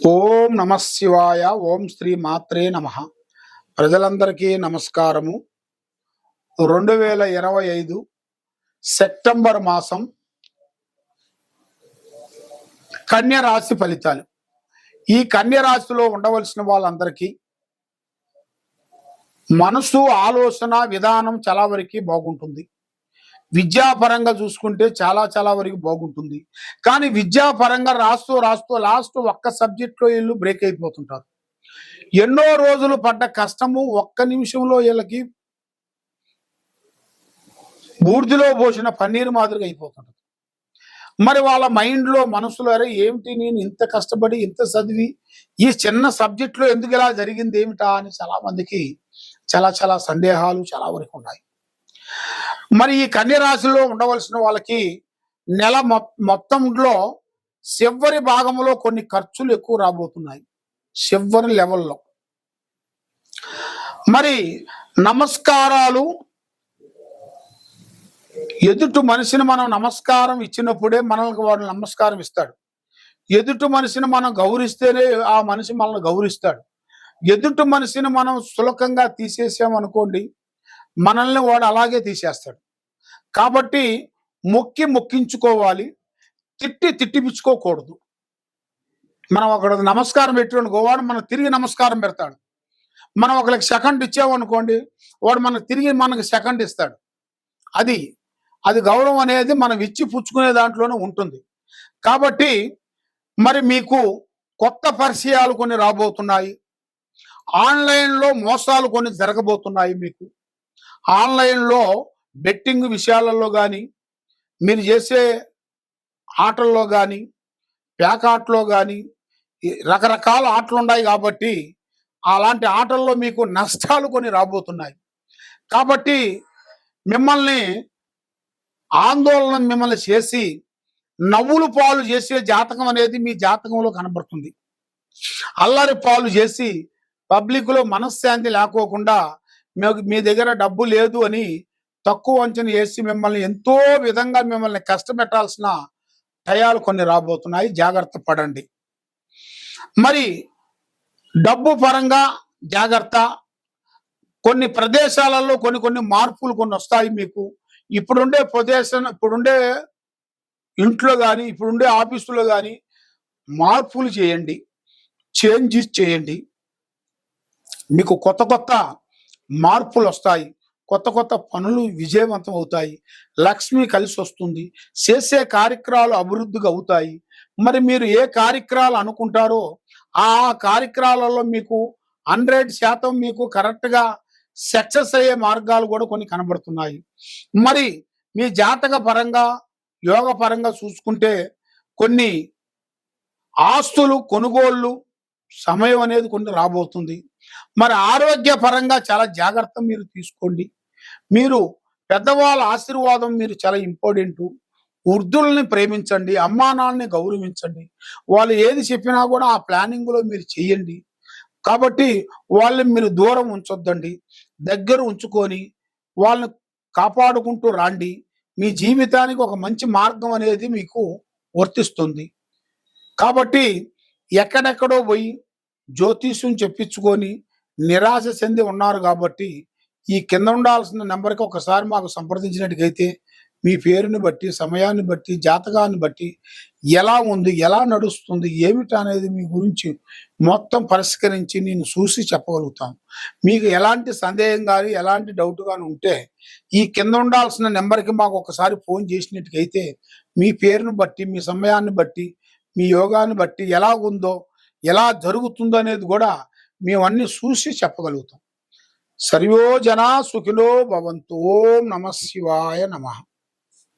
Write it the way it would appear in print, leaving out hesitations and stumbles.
ఓం నమ శివాయ. ఓం శ్రీ మాత్రే నమ. ప్రజలందరికీ నమస్కారము. 2025 సెప్టెంబర్ మాసం కన్య రాశి ఫలితాలు. ఈ కన్య రాశిలో ఉండవలసిన వాళ్ళందరికీ మనసు, ఆలోచన విధానం చాలా వరకు బాగుంటుంది. విద్యాపరంగా చూసుకుంటే చాలా వరకు బాగుంటుంది. కానీ విద్యాపరంగా రాస్తూ లాస్ట్ ఒక్క సబ్జెక్ట్లో వీళ్ళు బ్రేక్ అయిపోతుంటారు. ఎన్నో రోజులు పడ్డ కష్టము ఒక్క నిమిషంలో వీళ్ళకి బూర్దిలో పోసిన పన్నీరు మాదిరిగా అయిపోతుంటది. మరి వాళ్ళ మైండ్లో, మనసులో అరే ఏమిటి నేను ఇంత కష్టపడి ఇంత చదివి ఈ చిన్న సబ్జెక్ట్లో ఎందుకు ఇలా జరిగింది ఏమిటా అని చాలా మందికి చాలా సందేహాలు చాలా వరకు ఉన్నాయి. మరి ఈ కన్య రాశిలో ఉండవలసిన వాళ్ళకి నెల మొత్తంలో చివరి భాగంలో కొన్ని ఖర్చులు ఎక్కువ రాబోతున్నాయి. చివరి లెవెల్లో మరి నమస్కారాలు, ఎదుటి మనిషిని మనం నమస్కారం ఇచ్చినప్పుడే మనల్ని వాడు నమస్కారం ఇస్తాడు. ఎదుటి మనిషిని మనం గౌరవిస్తేనే ఆ మనిషి మనల్ని గౌరవిస్తాడు. ఎదుటి మనిషిని మనం సులకంగా తీసేసామనుకోండి, మనల్ని వాడు అలాగే తీసేస్తాడు. కాబట్టి మొక్కించుకోవాలి, తిట్టిపిచ్చుకోకూడదు. మనం ఒకరికి నమస్కారం పెట్టామనుకో, వాడు మనకు తిరిగి నమస్కారం పెడతాడు. మనం ఒకరికి సెకండ్ ఇచ్చామనుకోండి, వాడు మనకు సెకండ్ ఇస్తాడు. అది గౌరవం అనేది మనం ఇచ్చి పుచ్చుకునే దాంట్లోనే ఉంటుంది. కాబట్టి మరి మీకు కొత్త పరిచయాలు కొన్ని రాబోతున్నాయి. ఆన్లైన్లో మోసాలు కొన్ని జరగబోతున్నాయి. మీకు ఆన్లైన్లో బెట్టింగ్ విషయాలలో కానీ, మీరు చేసే ఆటల్లో కానీ, ప్యాకాట్లో కానీ రకరకాల ఆటలు ఉన్నాయి. కాబట్టి అలాంటి ఆటల్లో మీకు నష్టాలు కొన్ని రాబోతున్నాయి. కాబట్టి మిమ్మల్ని మిమ్మల్ని చేసి నవ్వులు పాలు చేసే జాతకం అనేది మీ జాతకంలో కనబడుతుంది. అల్లరి పాలు చేసి పబ్లిక్లో మనశ్శాంతి లేకోకుండా మీ దగ్గర డబ్బు లేదు అని తక్కువ అంచనా వేసి మిమ్మల్ని ఎంతో విధంగా మిమ్మల్ని కష్టపెట్టాల్సిన టయాలు కొన్ని రాబోతున్నాయి. జాగ్రత్త పడండి. మరి డబ్బు పరంగా జాగ్రత్త. కొన్ని ప్రదేశాలలో కొన్ని మార్పులు కొన్ని వస్తాయి. మీకు ఇప్పుడుండే ఇప్పుడుండే ఇంట్లో కానీ, ఇప్పుడుండే ఆఫీసులో కానీ మార్పులు చేయండి, చేంజెస్ చేయండి. మీకు కొత్త మార్పులు వస్తాయి. కొత్త పనులు విజయవంతం అవుతాయి. లక్ష్మి కలిసి వస్తుంది. చేసే కార్యక్రమాలు అభివృద్ధిగా అవుతాయి. మరి మీరు ఏ కార్యక్రమాలు అనుకుంటారో ఆ కార్యక్రమాలలో మీకు 100% మీకు కరెక్ట్గా సక్సెస్ అయ్యే మార్గాలు కూడా కొన్ని కనబడుతున్నాయి. మరి మీ జాతక పరంగా, యోగ పరంగా చూసుకుంటే కొన్ని ఆస్తులు కొనుగోళ్ళు సమయం అనేది కొన్ని రాబోతుంది. మరి ఆరోగ్య పరంగా చాలా జాగ్రత్త మీరు తీసుకోండి. మీరు పెద్దవాళ్ళ ఆశీర్వాదం మీరు చాలా ఇంపార్టెంట్. వృద్ధుల్ని ప్రేమించండి, అమ్మానాన్ని గౌరవించండి. వాళ్ళు ఏది చెప్పినా కూడా ఆ ప్లానింగ్లో మీరు చెయ్యండి. కాబట్టి వాళ్ళని మీరు దూరం ఉంచొద్దండి, దగ్గర ఉంచుకొని వాళ్ళని కాపాడుకుంటూ రాండి. మీ జీవితానికి ఒక మంచి మార్గం అనేది మీకు వర్తిస్తుంది. కాబట్టి ఎక్కడెక్కడో పోయి జ్యోతిష్యం చెప్పించుకొని నిరాశ చెంది ఉన్నారు. కాబట్టి ఈ కింద ఉండాల్సిన నెంబర్కి ఒకసారి మాకు సంప్రదించినట్టుగైతే మీ పేరుని బట్టి, సమయాన్ని బట్టి, జాతకాన్ని బట్టి ఎలా ఉంది, ఎలా నడుస్తుంది, ఏమిటి అనేది మీ గురించి మొత్తం పరిష్కరించి నేను చూసి చెప్పగలుగుతాను. మీకు ఎలాంటి సందేహం కానీ, ఎలాంటి డౌట్ కానీ ఉంటే ఈ కింద ఉండాల్సిన నెంబర్కి మాకు ఒకసారి ఫోన్ చేసినట్టుగైతే మీ పేరుని బట్టి, మీ సమయాన్ని బట్టి, మీ యోగాన్ని బట్టి ఎలా ఉందో, ఎలా జరుగుతుందో అనేది కూడా మేమన్నీ చూసి చెప్పగలుగుతాం. సర్వో జనా సుఖినో భవంతు. ఓం నమ శివాయ నమః.